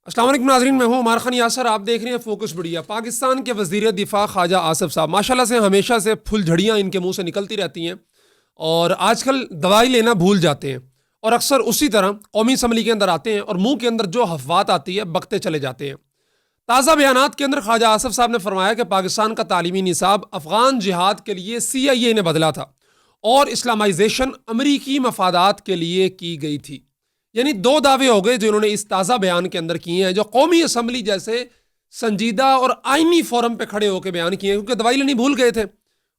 السلام علیکم ناظرین، میں ہوں عمار خان یاسر، آپ دیکھ رہے ہیں فوکس بڑھیا۔ پاکستان کے وزیر دفاع خواجہ آصف صاحب ماشاءاللہ سے ہمیشہ سے پھل جھڑیاں ان کے منہ سے نکلتی رہتی ہیں، اور آج کل دوائی لینا بھول جاتے ہیں، اور اکثر اسی طرح قومی اسمبلی کے اندر آتے ہیں اور منہ کے اندر جو حفوات آتی ہے بکتے چلے جاتے ہیں۔ تازہ بیانات کے اندر خواجہ آصف صاحب نے فرمایا کہ پاکستان کا تعلیمی نصاب افغان جہاد کے لیے CIA نے بدلا تھا اور اسلامائزیشن امریکی مفادات کے لیے کی گئی تھی۔ یعنی دو دعوے ہو گئے جو انہوں نے اس تازہ بیان کے اندر کیے ہیں، جو قومی اسمبلی جیسے سنجیدہ اور آئینی فورم پہ کھڑے ہو کے بیان کیے ہیں، کیونکہ دوائی لینی بھول گئے تھے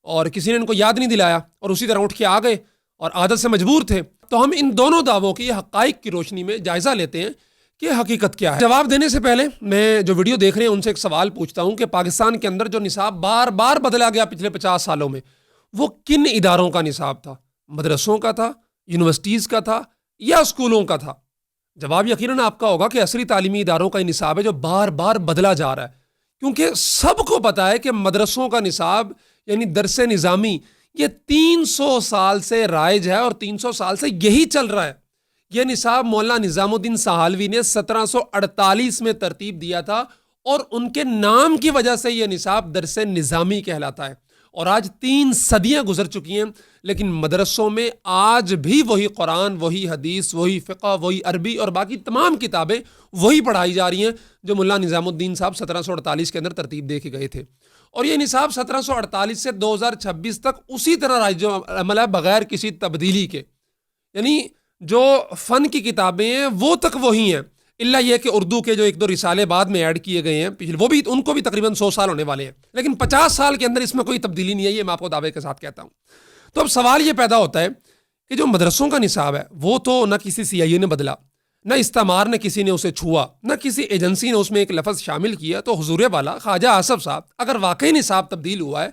اور کسی نے ان کو یاد نہیں دلایا اور اسی طرح اٹھ کے آ گئے اور عادت سے مجبور تھے۔ تو ہم ان دونوں دعووں کی حقائق کی روشنی میں جائزہ لیتے ہیں کہ حقیقت کیا ہے۔ جواب دینے سے پہلے میں جو ویڈیو دیکھ رہے ہیں ان سے ایک سوال پوچھتا ہوں کہ پاکستان کے اندر جو نصاب بار بار بدلا گیا پچھلے 50 سالوں میں، وہ کن اداروں کا نصاب تھا؟ مدرسوں کا تھا، یونیورسٹیز کا تھا، یا اسکولوں کا تھا؟ جواب یقیناً آپ کا ہوگا کہ عصری تعلیمی اداروں کا نصاب ہے جو بار بار بدلا جا رہا ہے، کیونکہ سب کو پتا ہے کہ مدرسوں کا نصاب یعنی درس نظامی یہ 300 سال سے رائج ہے اور 300 سال سے یہی چل رہا ہے۔ یہ نصاب مولانا نظام الدین سہالوی نے 1748 میں ترتیب دیا تھا اور ان کے نام کی وجہ سے یہ نصاب درس نظامی کہلاتا ہے، اور آج 3 صدیاں گزر چکی ہیں لیکن مدرسوں میں آج بھی وہی قرآن، وہی حدیث، وہی فقہ، وہی عربی اور باقی تمام کتابیں وہی پڑھائی جا رہی ہیں جو مولانا نظام الدین صاحب 1748 کے اندر ترتیب دے کے گئے تھے، اور یہ نصاب 1748 سے 2026 تک اسی طرح رائج عمل ہے بغیر کسی تبدیلی کے۔ یعنی جو فن کی کتابیں ہیں وہ تک وہی ہیں، الا یہ کہ اردو کے جو 1-2 رسالے بعد میں ایڈ کیے گئے ہیں پچھلے، وہ بھی ان کو بھی تقریباً 100 سال ہونے والے ہیں، لیکن 50 سال کے اندر اس میں کوئی تبدیلی نہیں ہے، یہ میں آپ کو دعوے کے ساتھ کہتا ہوں۔ تو اب سوال یہ پیدا ہوتا ہے کہ جو مدرسوں کا نصاب ہے وہ تو نہ کسی CIA نے بدلا، نہ استعمار نے کسی نے اسے چھوا، نہ کسی ایجنسی نے اس میں ایک لفظ شامل کیا، تو حضور والا خواجہ آصف صاحب اگر واقعی نصاب تبدیل ہوا ہے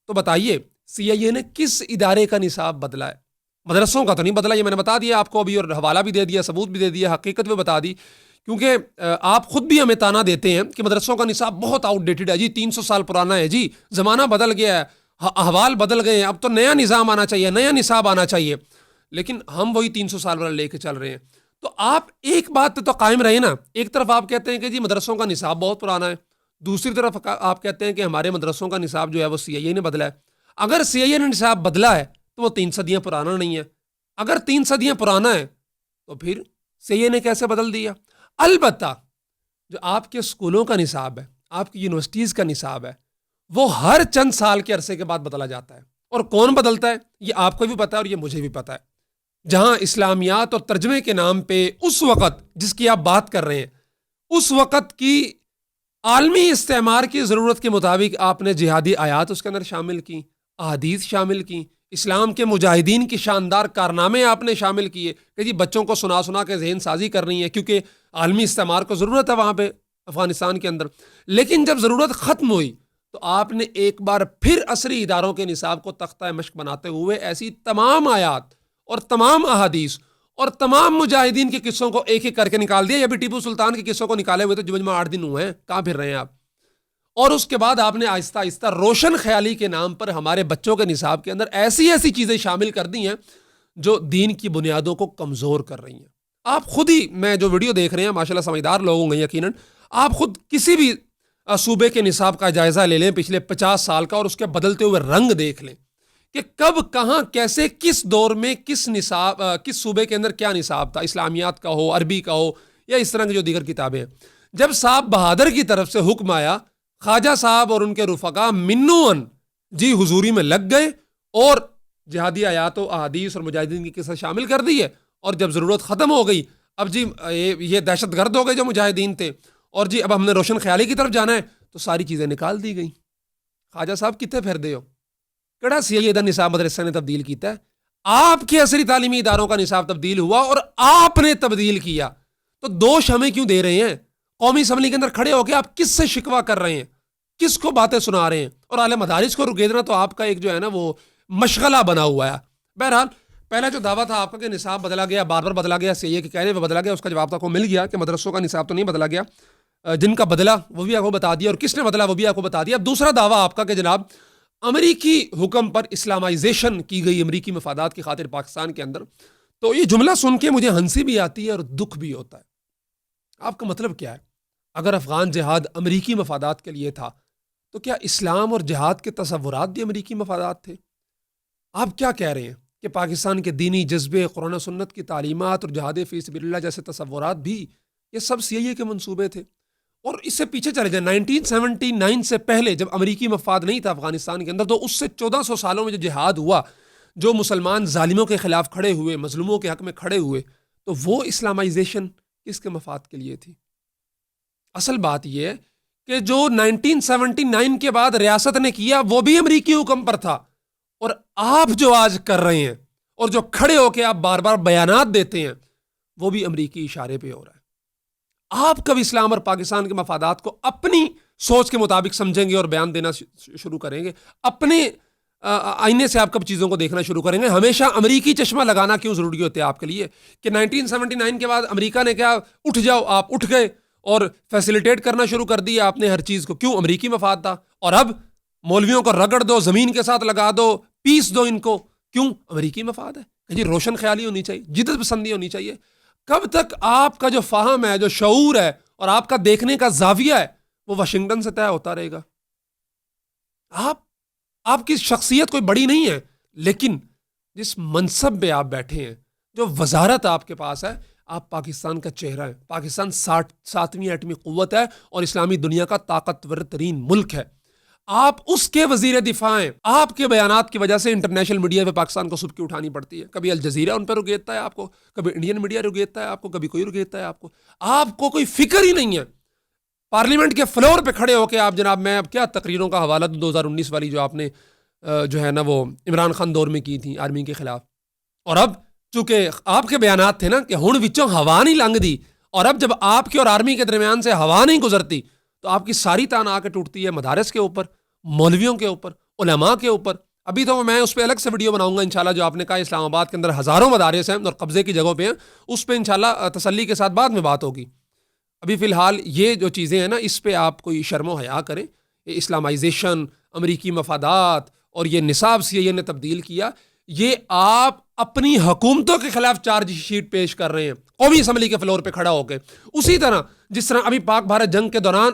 تو بتائیے CIA نے کس ادارے کا نصاب بدلا ہے؟ مدرسوں کا تو نہیں بدلا، یہ میں نے بتا دیا آپ کو ابھی، اور حوالہ بھی دے دیا، ثبوت بھی دے دیا، حقیقت بھی بتا دی، کیونکہ آپ خود بھی ہمیں تانا دیتے ہیں کہ مدرسوں کا نصاب بہت آؤٹ ڈیٹڈ ہے جی، 300 سال پرانا ہے جی، زمانہ بدل گیا ہے، احوال بدل گئے ہیں، اب تو نیا نظام آنا چاہیے، نیا نصاب آنا چاہیے، لیکن ہم وہی 300 سال والا لے کے چل رہے ہیں۔ تو آپ ایک بات تو قائم رہے نا، ایک طرف آپ کہتے ہیں کہ جی مدرسوں کا نصاب بہت پرانا ہے، دوسری طرف آپ کہتے ہیں کہ ہمارے مدرسوں کا نصاب جو ہے وہ CIA نے بدلا ہے۔ اگر CIA نے نصاب بدلا ہے تو وہ 3 صدیاں پرانا نہیں ہے، اگر 3 صدیاں پرانا ہے تو پھر CIA نے کیسے بدل دیا؟ البتہ جو آپ کے اسکولوں کا نصاب ہے، آپ کی یونیورسٹیز کا نصاب ہے، وہ ہر چند سال کے عرصے کے بعد بدلا جاتا ہے، اور کون بدلتا ہے یہ آپ کو بھی پتا ہے اور یہ مجھے بھی پتا ہے۔ جہاں اسلامیات اور ترجمے کے نام پہ اس وقت جس کی آپ بات کر رہے ہیں، اس وقت کی عالمی استعمار کی ضرورت کے مطابق آپ نے جہادی آیات اس کے اندر شامل کی، احادیث شامل کی، اسلام کے مجاہدین کی شاندار کارنامے آپ نے شامل کیے کہ جی بچوں کو سنا سنا کے ذہن سازی کرنی ہے، کیونکہ عالمی استعمار کو ضرورت ہے وہاں پہ افغانستان کے اندر۔ لیکن جب ضرورت ختم ہوئی تو آپ نے ایک بار پھر عصری اداروں کے نصاب کو تختہ مشق بناتے ہوئے ایسی تمام آیات اور تمام احادیث اور تمام مجاہدین کے قصوں کو ایک ایک کر کے نکال دیا۔ یہ بھی ٹیپو سلطان کے قصوں کو نکالے ہوئے تو جو مجمع 8 دن ہوئے ہیں، کہاں پھر رہے ہیں آپ؟ اور اس کے بعد آپ نے آہستہ آہستہ روشن خیالی کے نام پر ہمارے بچوں کے نصاب کے اندر ایسی ایسی چیزیں شامل کر دی ہیں جو دین کی بنیادوں کو کمزور کر رہی ہیں۔ آپ خود ہی، میں جو ویڈیو دیکھ رہے ہیں ماشاءاللہ سمجھدار لوگ ہوں گے یقیناً، آپ خود کسی بھی صوبے کے نصاب کا جائزہ لے لیں پچھلے 50 سال کا، اور اس کے بدلتے ہوئے رنگ دیکھ لیں کہ کب، کہاں، کیسے، کس دور میں کس نصاب، کس صوبے کے اندر کیا نصاب تھا، اسلامیات کا ہو، عربی کا ہو، یا اس طرح کی جو دیگر کتابیں ہیں۔ جب صاحب بہادر کی طرف سے حکم آیا، خواجہ صاحب اور ان کے رفقا منوً جی حضوری میں لگ گئے اور جہادی آیات و احادیث اور مجاہدین کی قصہ شامل کر دی ہے، اور جب ضرورت ختم ہو گئی، اب جی یہ دہشت گرد ہو گئے جو مجاہدین تھے، اور جی اب ہم نے روشن خیالی کی طرف جانا ہے، تو ساری چیزیں نکال دی گئی۔ خواجہ صاحب کتنے پھر دے ہو، کہڑا CIA دا نصاب مدرسہ نے تبدیل کیتا ہے؟ آپ کے عصری تعلیمی اداروں کا نصاب تبدیل ہوا اور آپ نے تبدیل کیا، تو دوش ہمیں کیوں دے رہے ہیں؟ قومی اسمبلی کے اندر کھڑے ہو کے آپ کس سے شکوہ کر رہے ہیں، کس کو باتیں سنا رہے ہیں؟ اور اعلی مدارس کو رکیدنا تو آپ کا ایک جو ہے نا وہ مشغلہ بنا ہوا ہے۔ بہرحال پہلا جو دعویٰ تھا آپ کا کہ نصاب بدلا گیا، بار بار بدلا گیا، CIA کے کہنے پہ بدلا گیا، اس کا جواب تو آپ کو مل گیا کہ مدرسوں کا نصاب تو نہیں بدلا گیا، جن کا بدلا وہ بھی آپ کو بتا دیا، اور کس نے بدلا وہ بھی آپ کو بتا دیا۔ اب دوسرا دعویٰ آپ کا کہ جناب امریکی حکم پر اسلامائزیشن کی گئی امریکی مفادات کی خاطر پاکستان کے اندر، تو یہ جملہ سن کے مجھے ہنسی بھی آتی ہے اور دکھ بھی ہوتا ہے۔ آپ کا مطلب کیا ہے؟ اگر افغان جہاد امریکی مفادات کے لیے تھا تو کیا اسلام اور جہاد کے تصورات بھی امریکی مفادات تھے؟ آپ کیا کہہ رہے ہیں کہ پاکستان کے دینی جذبے، قرآن و سنت کی تعلیمات اور جہاد فی سبیل اللہ جیسے تصورات بھی یہ سب CIA کے منصوبے تھے؟ اور اس سے پیچھے چلے جائیں 1979 سے پہلے جب امریکی مفاد نہیں تھا افغانستان کے اندر، تو اس سے 1400 سالوں میں جو جہاد ہوا، جو مسلمان ظالموں کے خلاف کھڑے ہوئے، مظلوموں کے حق میں کھڑے ہوئے، تو وہ اسلامائزیشن کس کے مفاد کے لیے تھی؟ اصل بات یہ ہے کہ جو 1979 کے بعد ریاست نے کیا وہ بھی امریکی حکم پر تھا، اور آپ جو آج کر رہے ہیں اور جو کھڑے ہو کے آپ بار بار بیانات دیتے ہیں وہ بھی امریکی اشارے پہ ہو رہا ہے۔ آپ کب اسلام اور پاکستان کے مفادات کو اپنی سوچ کے مطابق سمجھیں گے اور بیان دینا شروع کریں گے؟ اپنے آئینے سے آپ کب چیزوں کو دیکھنا شروع کریں گے؟ ہمیشہ امریکی چشمہ لگانا کیوں ضروری ہوتے ہیں آپ کے لیے کہ 1979 کے بعد امریکہ نے کیا اٹھ جاؤ، آپ اٹھ گئے اور فیسیلیٹیٹ کرنا شروع کر دیا آپ نے ہر چیز کو؟ کیوں؟ امریکی مفاد تھا۔ اور اب مولویوں کو رگڑ دو، زمین کے ساتھ لگا دو، پیس دو ان کو، کیوں؟ امریکی مفاد ہے۔ جی روشن خیالی ہونی چاہیے، جدت پسندی ہونی چاہیے۔ کب تک آپ کا جو فہم ہے، جو شعور ہے اور آپ کا دیکھنے کا زاویہ ہے وہ واشنگٹن سے طے ہوتا رہے گا؟ آپ کی شخصیت کوئی بڑی نہیں ہے، لیکن جس منصب پہ آپ بیٹھے ہیں، جو وزارت آپ کے پاس ہے، آپ پاکستان کا چہرہ ہے۔ پاکستان 7ویں ایٹمی قوت ہے اور اسلامی دنیا کا طاقتور ترین ملک ہے۔ آپ اس کے وزیر دفاع ہیں۔ آپ کے بیانات کی وجہ سے انٹرنیشنل میڈیا پہ پاکستان کو سبکی اٹھانی پڑتی ہے۔ کبھی الجزیرہ ان پہ رگیتتا ہے آپ کو، کبھی انڈین میڈیا رگیتتا ہے آپ کو، کبھی کوئی رگیتتا ہے آپ کو۔ آپ کو کوئی فکر ہی نہیں ہے۔ پارلیمنٹ کے فلور پہ کھڑے ہو کے آپ جناب، میں اب کیا تقریروں کا حوالہ 2019 والی جو آپ نے جو ہے نا وہ عمران خان دور میں کی تھی آرمی کے خلاف، اور اب چونکہ آپ کے بیانات تھے نا کہ ہن وچوں ہوا نہیں لنگ دی، اور اب جب آپ کے اور آرمی کے درمیان سے ہوا نہیں گزرتی تو آپ کی ساری تان آ کے ٹوٹتی ہے مدارس کے اوپر، مولویوں کے اوپر، علماء کے اوپر۔ ابھی تو میں اس پہ الگ سے ویڈیو بناؤں گا انشاءاللہ، جو آپ نے کہا اسلام آباد کے اندر ہزاروں مدارس ہیں اور قبضے کی جگہوں پہ ہیں، اس پہ انشاءاللہ تسلی کے ساتھ بعد میں بات ہوگی۔ ابھی فی الحال یہ جو چیزیں ہیں نا، اس پہ آپ کوئی شرم و حیا کریں۔ یہ اسلامائزیشن، امریکی مفادات اور یہ نصاب CIA نے تبدیل کیا، یہ آپ اپنی حکومتوں کے خلاف چارج شیٹ پیش کر رہے ہیں قومی اسمبلی کے فلور پہ کھڑا ہو کے۔ اسی طرح جس طرح ابھی پاک بھارت جنگ کے دوران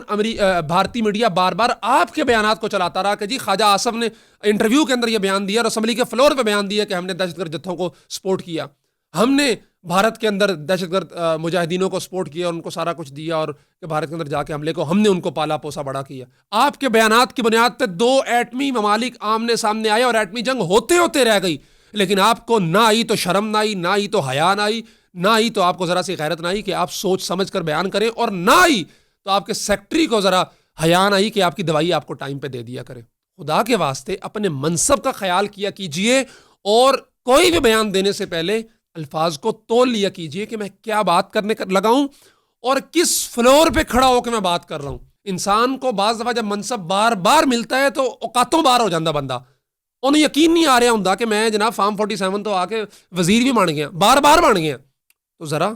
بھارتی میڈیا بار بار آپ کے بیانات کو چلاتا رہا کہ جی خواجہ آصف نے انٹرویو کے اندر یہ بیان دیا اور اسمبلی کے فلور پہ بیان دیا کہ ہم نے دہشت گرد جتھوں کو سپورٹ کیا، ہم نے بھارت کے اندر دہشت گرد مجاہدینوں کو سپورٹ کیا اور ان کو سارا کچھ دیا، اور کہ بھارت کے اندر جا کے حملے کو ہم نے ان کو پالا پوسا بڑا کیا۔ آپ کے بیانات کی بنیاد پہ 2 ایٹمی ممالک آمنے سامنے آئے اور ایٹمی جنگ ہوتے ہوتے رہ گئی، لیکن آپ کو نہ آئی تو شرم نہ آئی، نہ آئی تو حیا نہ آئی، نہ آئی تو آپ کو ذرا سی غیرت نہ آئی کہ آپ سوچ سمجھ کر بیان کریں، اور نہ آئی تو آپ کے سیکٹری کو ذرا حیا نہ آئی کہ آپ کی دوائی آپ کو ٹائم پہ دے دیا کرے۔ خدا کے واسطے اپنے منصب کا خیال کیا کیجئے، اور کوئی بھی بیان دینے سے پہلے الفاظ کو تول لیا کیجئے کہ میں کیا بات کرنے لگا ہوں اور کس فلور پہ کھڑا ہو کے میں بات کر رہا ہوں۔ انسان کو بعض دفعہ جب منصب بار بار ملتا ہے تو اوقاتوں بار ہو جاندہ بندہ، انہیں یقین نہیں آ رہا ہوں کہ میں جناب فارم 47 تو آ کے وزیر بھی بن گیا، بار بار بن گیا، تو ذرا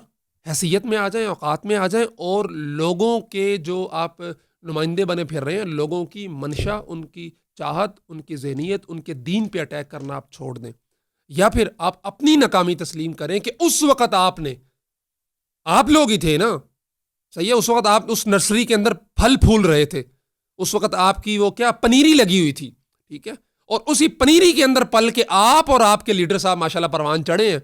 حیثیت میں آ جائیں، اوقات میں آ جائیں، اور لوگوں کے جو آپ نمائندے بنے پھر رہے ہیں، لوگوں کی منشا، ان کی چاہت، ان کی ذہنیت، ان کے دین پہ اٹیک کرنا آپ چھوڑ دیں، یا پھر آپ اپنی ناکامی تسلیم کریں کہ اس وقت آپ لوگ ہی تھے نا، صحیح ہے، اس وقت آپ اس نرسری کے اندر پھل پھول رہے تھے، اس وقت آپ کی وہ کیا پنیری لگی ہوئی تھی، ٹھیک ہے، اور اسی پنیری کے اندر پل کے آپ اور آپ کے لیڈر صاحب ماشاءاللہ پروان چڑھے ہیں،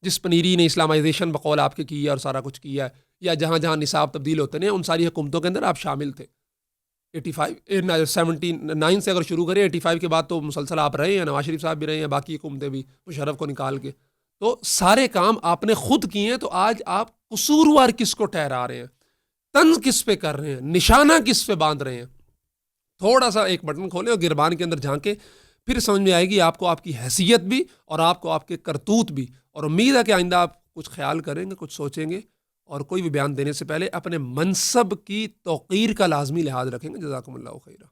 جس پنیری نے اسلامائزیشن بقول آپ کے کی ہے اور سارا کچھ کیا ہے، یا جہاں جہاں نصاب تبدیل ہوتے ہیں ان ساری حکومتوں کے اندر آپ شامل تھے۔ 79 سے اگر شروع کریں، 85 کے بعد تو مسلسل آپ رہے ہیں، نواز شریف صاحب بھی رہے ہیں، باقی حکومتیں بھی مشرف کو نکال کے، تو سارے کام آپ نے خود کیے ہیں، تو آج آپ قصوروار کس کو ٹھہرا رہے ہیں، طنز کس پہ کر رہے ہیں، نشانہ کس پہ باندھ رہے ہیں؟ تھوڑا سا ایک بٹن کھولیں اور گربان کے اندر جھانکیں، پھر سمجھ میں آئے گی آپ کو آپ کی حیثیت بھی اور آپ کو آپ کے کرتوت بھی، اور امید ہے کہ آئندہ آپ کچھ خیال کریں گے، کچھ سوچیں گے، اور کوئی بھی بیان دینے سے پہلے اپنے منصب کی توقیر کا لازمی لحاظ رکھیں گے۔ جزاکم اللہ خیرہ۔